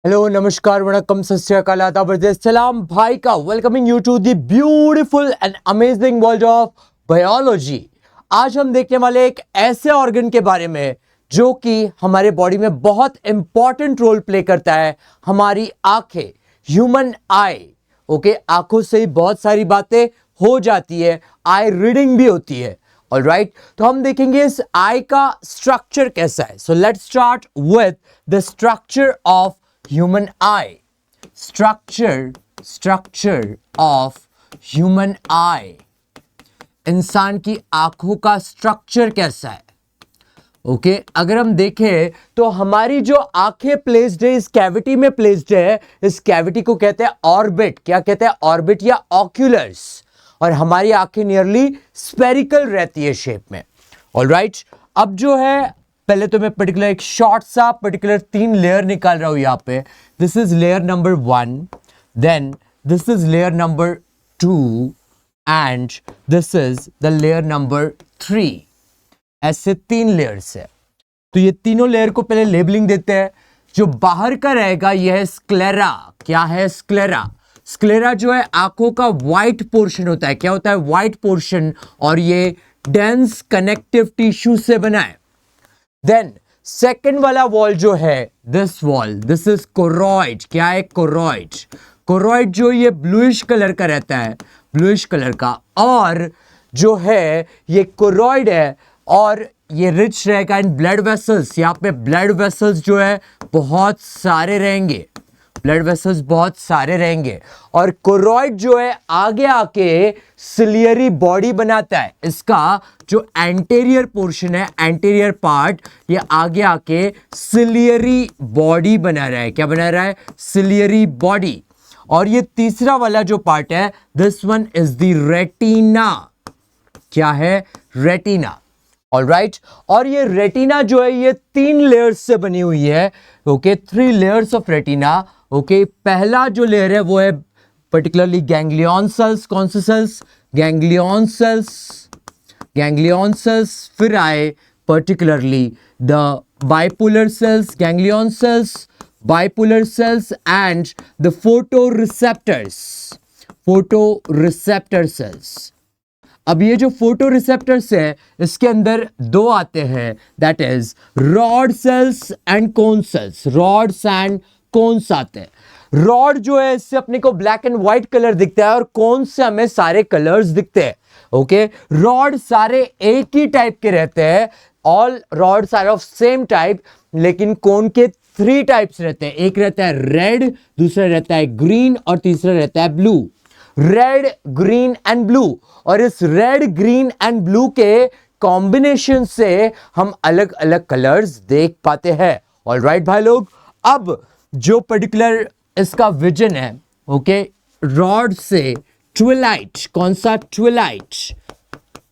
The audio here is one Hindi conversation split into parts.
हेलो नमस्कार वणक्कम सत श्री अकाल आदाब सलाम भाई का welcoming you to the beautiful and amazing world of biology. आज हम देखने वाले एक ऐसे ऑर्गन के बारे में जो कि हमारे बॉडी में बहुत इंपॉर्टेंट रोल प्ले करता है, हमारी आंखें, ह्यूमन आई। ओके, आंखों से ही बहुत सारी बातें हो जाती है, आई रीडिंग भी होती है। ऑलराइट, तो हम देखेंगे इस आई का स्ट्रक्चर कैसा है। So let's start with the structure of human eye. Structure of human eye. इंसान की आंखों का स्ट्रक्चर कैसा है? ओके, अगर हम देखें तो हमारी जो आंखें प्लेस्ड है इस कैविटी में प्लेस्ड है। इस कैविटी को कहते हैं ऑर्बिट। क्या कहते हैं? ऑर्बिट या ऑक्यूलर्स। और हमारी आंखें नियरली स्पेरिकल रहती है शेप में। ऑलराइट, अब जो है पहले तो मैं पर्टिकुलर एक शॉर्ट सा पर्टिकुलर 3 लेयर निकाल रहा हूं यहां पे। This is layer number 1, then this is layer number 2 and this is the layer number 3। ऐसे 3 लेयर्स है। तो ये तीनों लेयर को पहले लेबलिंग देते हैं। जो बाहर का रहेगा यह है स्क्लेरा। क्या है? स्क्लेरा। स्क्लेरा जो है आंखों का व्हाइट पोर्शन होता है। क्या होता है? White portion. और ये डेंस कनेक्टिव टिश्यू से बना है। देन सेकेंड वाला वॉल जो है this wall, this is choroid. क्या है? कोरॉइड। कोरॉइड जो ये ब्लूइश कलर का रहता है, ब्लूइश कलर का। और जो है ये कोरॉइड है और ये रिच रहेगा इन ब्लड वेसल्स। यहाँ पे ब्लड वेसल्स जो है बहुत सारे रहेंगे, ब्लड वेसल्स बहुत सारे रहेंगे। और कोरॉइड जो है आगे आके सिलियरी बॉडी बनाता है। इसका जो एंटेरियर पोर्शन है, एंटेरियर पार्ट, ये आगे आके सिलियरी बॉडी बना रहा है। क्या बना रहा है? Ciliary body. और ये तीसरा वाला जो पार्ट है this one is the retina. क्या है? रेटिना। ऑलराइट, और ये रेटिना जो है ये 3 लेयर्स से बनी हुई है। Okay, 3 layers of retina. Okay, पहला जो लेयर है वो है पर्टिकुलरली गैंग्लियन सेल्स। कौन से cells? Ganglion cells. Ganglion cells. फिर आए particularly the bipolar cells, ganglion cells, bipolar cells and the photoreceptors, photoreceptor cells. अब ये जो फोटो रिसेप्टर्स है इसके अंदर 2 आते हैं, that is rod cells and cone cells. Rods and cones आते हैं। रॉड जो है इससे अपने को ब्लैक एंड व्हाइट कलर दिखता है और कोन से हमें सारे कलर्स दिखते हैं। ओके, रॉड सारे एक ही टाइप के रहते हैं, all rods are of same type. लेकिन कोन के 3 टाइप्स रहते हैं। एक रहता है रेड, दूसरा रहता है ग्रीन और तीसरा रहता है blue. Red, green and blue. और इस रेड, ग्रीन एंड ब्लू के कॉम्बिनेशन से हम अलग अलग कलर्स देख पाते हैं। ऑलराइट भाई लोग, अब जो पर्टिकुलर इसका विजन है, ओके, रॉड से ट्विलाइट, कौन सा? ट्विलाइट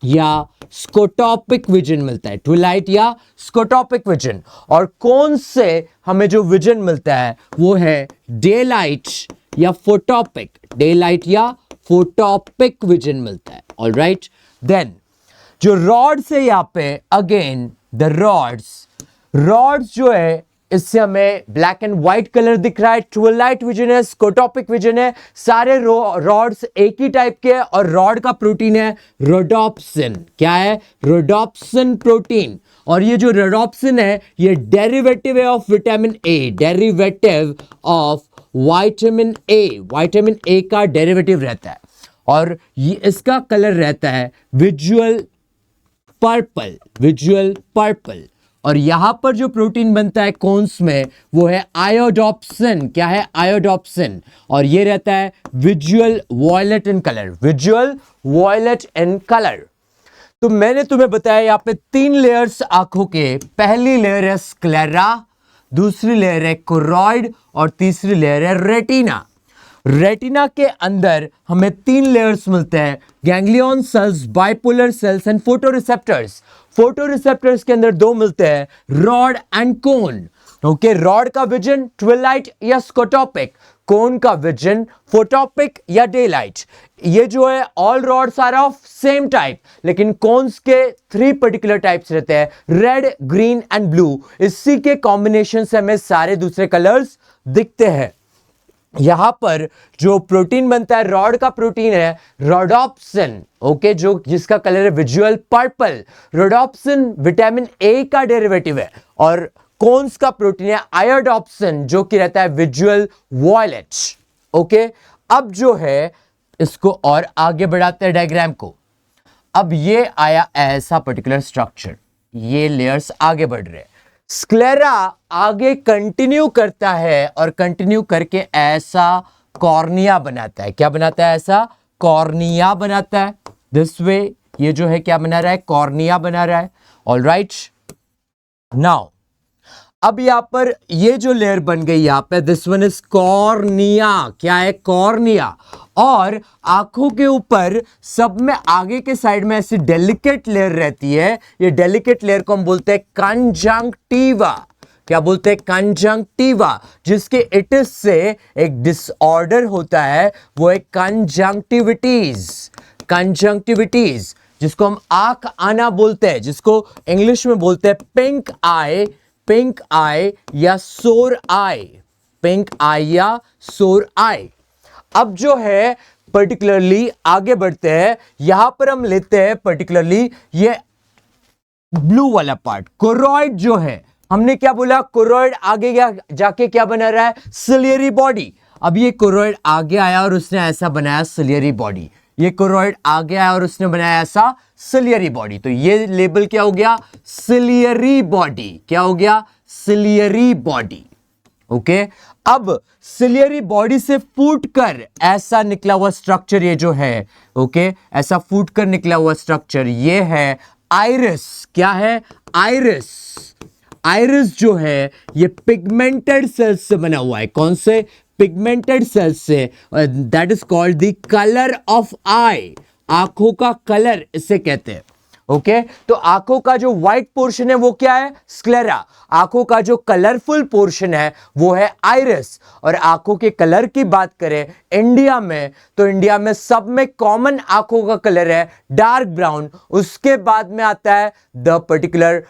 या स्कोटॉपिक विजन मिलता है। ट्विलाइट या स्कोटॉपिक विजन। और कौन से हमें जो विजन मिलता है वो है डे लाइट या फोटोपिक। डे लाइट या फोटोपिक विजन मिलता है। ऑलराइट, देन जो रॉड से यहाँ पे अगेन द रॉड्स जो है इससे हमें ब्लैक एंड व्हाइट कलर दिख रहा है। ट्विलाइट विजन है, स्कोटॉपिक विजन है। सारे रॉड्स एक ही टाइप के हैं और रॉड का प्रोटीन है रोडोप्सिन। क्या है? Rhodopsin protein. और ये जो रोडोप्सिन है ये डेरिवेटिव है of vitamin A, derivative of vitamin A. Vitamin A का डेरिवेटिव रहता है और ये इसका कलर रहता है विजुअल पर्पल, विजुअल पर्पल। और यहां पर जो प्रोटीन बनता है कोन्स में वो है आयोडोप्सिन। क्या है? आयोडोप्सिन। और ये रहता है visual violet in colour, visual violet in colour. तो मैंने तुम्हें बताया यहाँ पे 3 लेयर्स आंखों के। पहली लेयर है स्क्लेरा, दूसरी लेयर है कोरॉइड और तीसरी लेयर है रेटिना। रेटिना के अंदर हमें 3 लेयर्स मिलते हैं, ganglion cells, bipolar cells and photoreceptors. Photoreceptors के अंदर 2 मिलते हैं, rod and cone. Okay, rod का विजन ट्विलाइट या स्कोटोपिक, कोन का विजन फोटोपिक या डेलाइट। ये जो है all rods are of same type, लेकिन कोन्स के 3 पर्टिकुलर टाइप्स रहते हैं, रेड, ग्रीन एंड ब्लू। इसी के कॉम्बिनेशन से हमें सारे दूसरे कलर्स दिखते हैं। यहां पर जो प्रोटीन बनता है, रॉड का प्रोटीन है रोडोप्सिन, ओके, जो जिसका कलर है visual purple. Rhodopsin vitamin A का डेरिवेटिव है, और कोन्स का प्रोटीन है आयोडोप्सिन, जो कि रहता है विजुअल वॉयलेट। ओके, अब जो है इसको और आगे बढ़ाते हैं डायग्राम को। अब ये आया ऐसा पर्टिकुलर स्ट्रक्चर, ये लेयर्स आगे बढ़ रहे हैं। स्क्लेरा आगे कंटिन्यू करता है और कंटिन्यू करके ऐसा कॉर्निया बनाता है। क्या बनाता है? ऐसा कॉर्निया बनाता है। दिस वे ये जो है क्या बना रहा है? कॉर्निया बना रहा है। ऑलराइट, नाउ अब यहां पर ये जो लेयर बन गई यहां पे, दिस वन इज कॉर्निया। क्या है? कॉर्निया। और आंखों के ऊपर सब में आगे के साइड में ऐसी डेलिकेट लेयर रहती है। ये डेलिकेट लेयर को हम बोलते हैं कंजंक्टिवा। क्या बोलते हैं? कंजंक्टिवा, जिसके इटिस से एक डिसऑर्डर होता है, वो है कंजंक्टिविटीज। कंजंक्टिविटीज जिसको हम आंख आना बोलते हैं, जिसको इंग्लिश में बोलते हैं पिंक आई, पिंक आई या सोर आई, पिंक आई या सोर आई। अब जो है पर्टिकुलरली आगे बढ़ते हैं, यहां पर हम लेते हैं पर्टिकुलरली ये ब्लू वाला पार्ट, कोरोइड जो है। हमने क्या बोला? कोरोइड आगे जाके क्या बना रहा है? Ciliary body. अब ये कोरोइड आगे आया और उसने ऐसा बनाया सिलियरी बॉडी। ये कोरोइड आगे आया और उसने बनाया ऐसा सिलियरी बॉडी। तो ये लेबल क्या हो गया? Ciliary body. क्या हो गया? Ciliary body. ओके, अब सिलियरी बॉडी से फूटकर ऐसा निकला हुआ स्ट्रक्चर ये जो है, ओके, ऐसा फूटकर निकला हुआ स्ट्रक्चर ये है आइरिस। क्या है? आइरिस। आइरिस जो है ये पिगमेंटेड सेल्स से बना हुआ है। कौन से? पिगमेंटेड सेल्स से। That is called the colour of eye. आंखों का कलर इसे कहते हैं। ओके, तो आंखों का जो व्हाइट पोर्शन है वो क्या है? स्क्लेरा। आंखों का जो कलरफुल पोर्शन है वो है आइरिस। और आंखों के कलर की बात करें इंडिया में, तो इंडिया में सब में कॉमन आंखों का कलर है डार्क ब्राउन। उसके बाद में आता है द पर्टिकुलर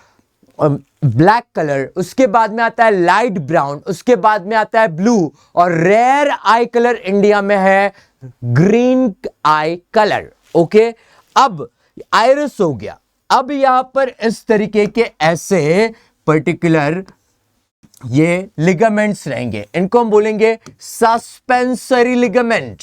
ब्लैक कलर, उसके बाद में आता है लाइट ब्राउन, उसके बाद में आता है ब्लू, और रेयर आई कलर इंडिया में है ग्रीन आई कलर। ओके, अब आइरिस हो गया। अब यहां पर इस तरीके के ऐसे पर्टिकुलर ये लिगामेंट्स रहेंगे, इनको हम बोलेंगे सस्पेंसरी लिगामेंट।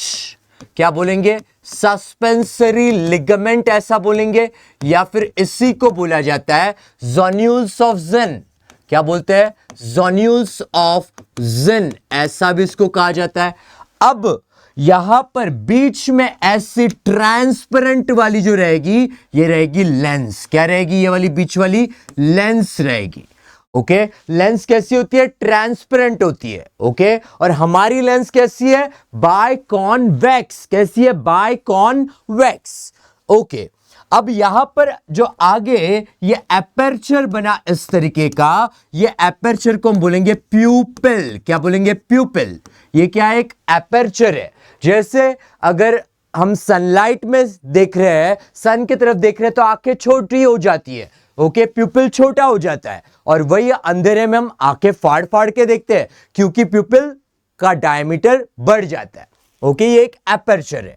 क्या बोलेंगे? सस्पेंसरी लिगामेंट ऐसा बोलेंगे, या फिर इसी को बोला जाता है जोन्यूल्स ऑफ जिन। क्या बोलते हैं? जोन्यूल्स ऑफ जिन, ऐसा भी इसको कहा जाता है। अब यहां पर बीच में ऐसी ट्रांसपेरेंट वाली जो रहेगी, ये रहेगी लेंस। क्या रहेगी? ये वाली बीच वाली लेंस रहेगी। ओके, लेंस कैसी होती है? ट्रांसपेरेंट होती है। ओके, और हमारी लेंस कैसी है? बाइकॉन्वेक्स। कैसी है? बाइकॉन्वेक्स। ओके, अब यहां पर जो आगे ये एपर्चर बना इस तरीके का, ये एपर्चर को हम बोलेंगे प्यूपिल। क्या बोलेंगे? प्यूपिल। ये क्या है? एक एपर्चर है। जैसे अगर हम सनलाइट में देख रहे हैं, सन की तरफ देख रहे हैं, तो आंखें छोटी हो जाती है। ओके, प्यूपिल छोटा हो जाता है, और वही अंधेरे में हम आंखें फाड़ फाड़ के देखते हैं, क्योंकि प्यूपिल का डायमीटर बढ़ जाता है। ओके, ये एक एपर्चर है।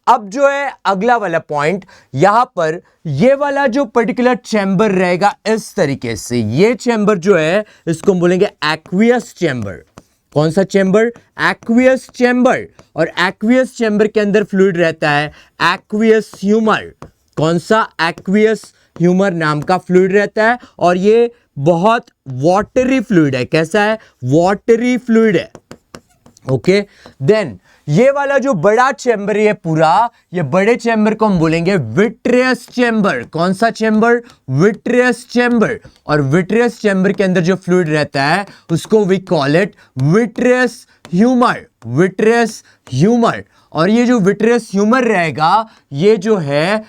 अब जो है अगला वाला पॉइंट, यहां पर ये वाला जो पर्टिकुलर चैम्बर रहेगा इस तरीके से, ये चैम्बर जो है इसको हम बोलेंगे एक्वियस चैम्बर। कौन सा चैम्बर? Aqueous chamber. और एक्वियस चैम्बर के अंदर फ्लूइड रहता है एक्वियस ह्यूमर। कौन सा? एक्वियस ह्यूमर नाम का फ्लूइड रहता है, और ये बहुत वाटरी फ्लूइड है। कैसा है? वाटरी फ्लूइड है। ओके, देन ये वाला जो बड़ा चैम्बर है पूरा, ये बड़े चैम्बर को हम बोलेंगे विट्रियस चैम्बर। कौन सा चैम्बर? Vitreous chamber. और विट्रियस चैम्बर के अंदर जो फ्लूइड रहता है उसको we call it vitreous humour. Vitreous humour. और ये जो विट्रियस ह्यूमर रहेगा, ये जो है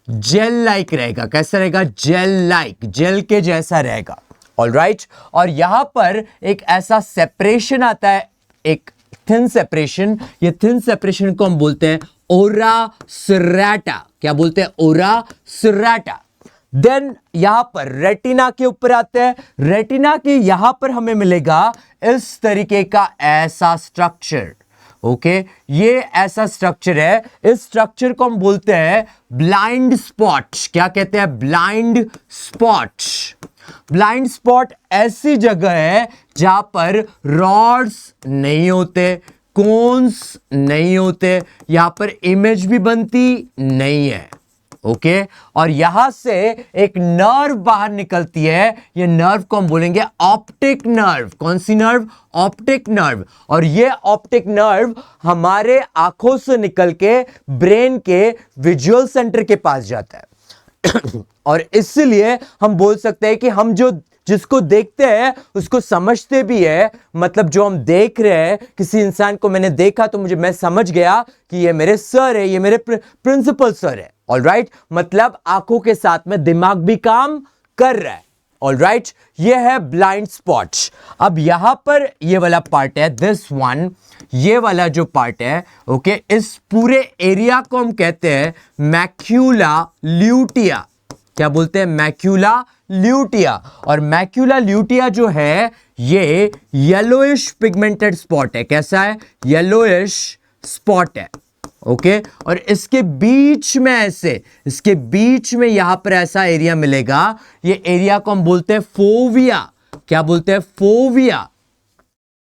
जेल लाइक रहेगा। कैसा रहेगा? जेल लाइक, जेल के जैसा रहेगा। ऑलराइट, और यहां पर एक ऐसा सेपरेशन आता है, एक थिन सेपरेशन। ये थिन सेपरेशन को हम बोलते हैं ओरा सेरेटा। क्या बोलते हैं? ओरा सेरेटा। देन यहां पर रेटिना के ऊपर आते हैं। रेटिना के यहां पर हमें मिलेगा इस तरीके का ऐसा स्ट्रक्चर। ओके, ये ऐसा स्ट्रक्चर है। इस स्ट्रक्चर को हम बोलते हैं ब्लाइंड स्पॉट। क्या कहते हैं? Blind spot. ब्लाइंड स्पॉट ऐसी जगह है जहां पर रॉड्स नहीं होते, कोन्स नहीं होते, यहां पर इमेज भी बनती नहीं है। ओके, और यहां से एक नर्व बाहर निकलती है। ये नर्व को हम बोलेंगे ऑप्टिक नर्व। कौन सी नर्व? Optic nerve. और ये ऑप्टिक नर्व हमारे आंखों से निकल के ब्रेन के विजुअल सेंटर के पास जाता है। और इसलिए हम बोल सकते हैं कि हम जिसको देखते हैं उसको समझते भी है। मतलब जो हम देख रहे हैं, किसी इंसान को मैंने देखा तो मैं समझ गया कि ये मेरे सर है, ये मेरे प्रिंसिपल सर है। ऑलराइट, मतलब आंखों के साथ में दिमाग भी काम कर रहा है। ऑलराइट, ये है ब्लाइंड स्पॉट। अब यहां पर ये वाला पार्ट है, दिस वन, ये वाला जो पार्ट है, ओके, इस पूरे एरिया को हम कहते हैं मैक्यूला ल्यूटिया। क्या बोलते हैं? Macula lutea. और मैक्यूला ल्यूटिया जो है ये येलोइश पिगमेंटेड स्पॉट है। कैसा है? येलोइश स्पॉट है। ओके, और इसके बीच में इसके बीच में यहां पर ऐसा एरिया मिलेगा। ये एरिया को हम बोलते हैं फोविया। क्या बोलते हैं? फोविया।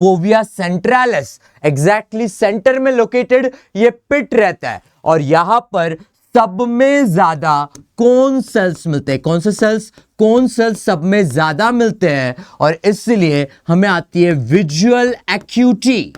फोविया सेंट्रालिस। एग्जैक्टली सेंटर में लोकेटेड ये पिट रहता है। और यहां पर सब में ज्यादा कोन सेल्स मिलते हैं। कौन से सेल्स? कोन सेल्स सब में ज्यादा मिलते हैं। और इसलिए हमें आती है visual acuity.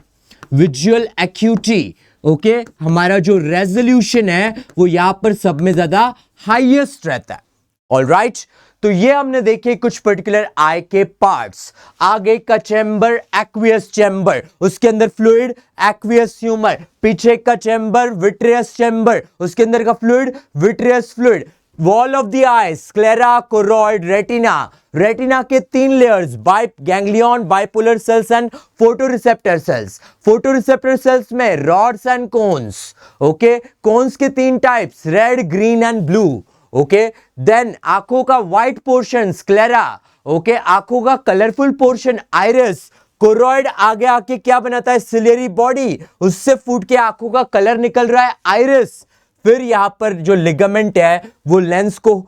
Visual acuity. Okay, हमारा जो रेजोल्यूशन है वो यहां पर सब में ज्यादा हाईएस्ट रहता है। ऑलराइट, तो ये हमने देखे कुछ पर्टिकुलर आई के पार्ट्स। आगे का चैम्बर एक्वियस चैम्बर, उसके अंदर फ्लूइड एक्वियस ह्यूमर। पीछे का चैम्बर विट्रियस चैम्बर, उसके अंदर का fluid vitreous fluid. Wall of the eye sclera, choroid, retina. Retina के 3 layers, ganglion, bipolar cells and photoreceptor cells. Photoreceptor cells में rods and cones. Okay, cones के 3 types, red, green and blue. Okay, then आंखों का व्हाइट पोर्शन स्क्लेरा। ओके, आंखों का कलरफुल पोर्शन आइरिस। कोरॉइड आगे आके क्या बनाता है? सिलियरी बॉडी, उससे फूट के आंखों का कलर निकल रहा है आइरिस। फिर यहां पर जो लिगामेंट है वो लेंस को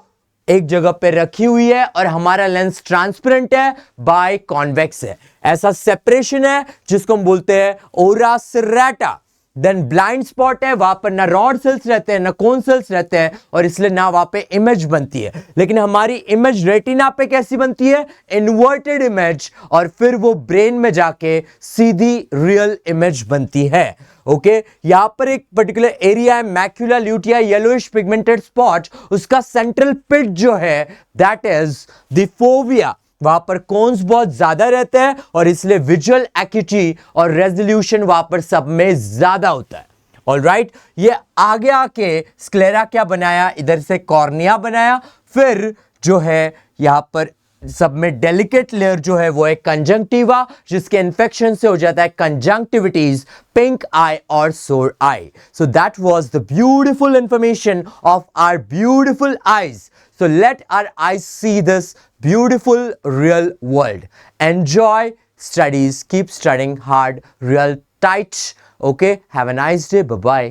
एक जगह पे रखी हुई है और हमारा लेंस ट्रांसपेरेंट है, बाय कॉन्वेक्स है। ऐसा सेपरेशन है जिसको हम बोलते हैं ओरा सेरेटा। देन ब्लाइंड स्पॉट है, वहां पर ना रॉड सेल्स रहते हैं ना कोन सेल्स रहते हैं, और इसलिए ना वहां पे इमेज बनती है। लेकिन हमारी इमेज रेटिना पे कैसी बनती है? इन्वर्टेड इमेज, और फिर वो ब्रेन में जाके सीधी रियल इमेज बनती है। ओके, यहां पर एक पर्टिकुलर एरिया है macula lutea, yellowish pigmented spot. उसका सेंट्रल पिट जो है दैट इज द फोविया। वहां पर कोन्स बहुत ज्यादा रहते हैं और इसलिए विजुअल एक्यूटी और रेजोल्यूशन वहां पर सब में ज्यादा होता है। ऑलराइट, ये आगे आके स्क्लेरा क्या बनाया? इधर से कॉर्निया बनाया। फिर जो है यहां पर सब में डेलिकेट लेयर जो है वो है कंजंक्टिवा, जिसके इन्फेक्शन से हो जाता है कंजंक्टिविटीज, पिंक आई और sore eye. So that was the beautiful information of our beautiful eyes. So let our eyes see this beautiful real world. Enjoy studies, keep studying hard, real tight. Okay, have a nice day. Bye bye.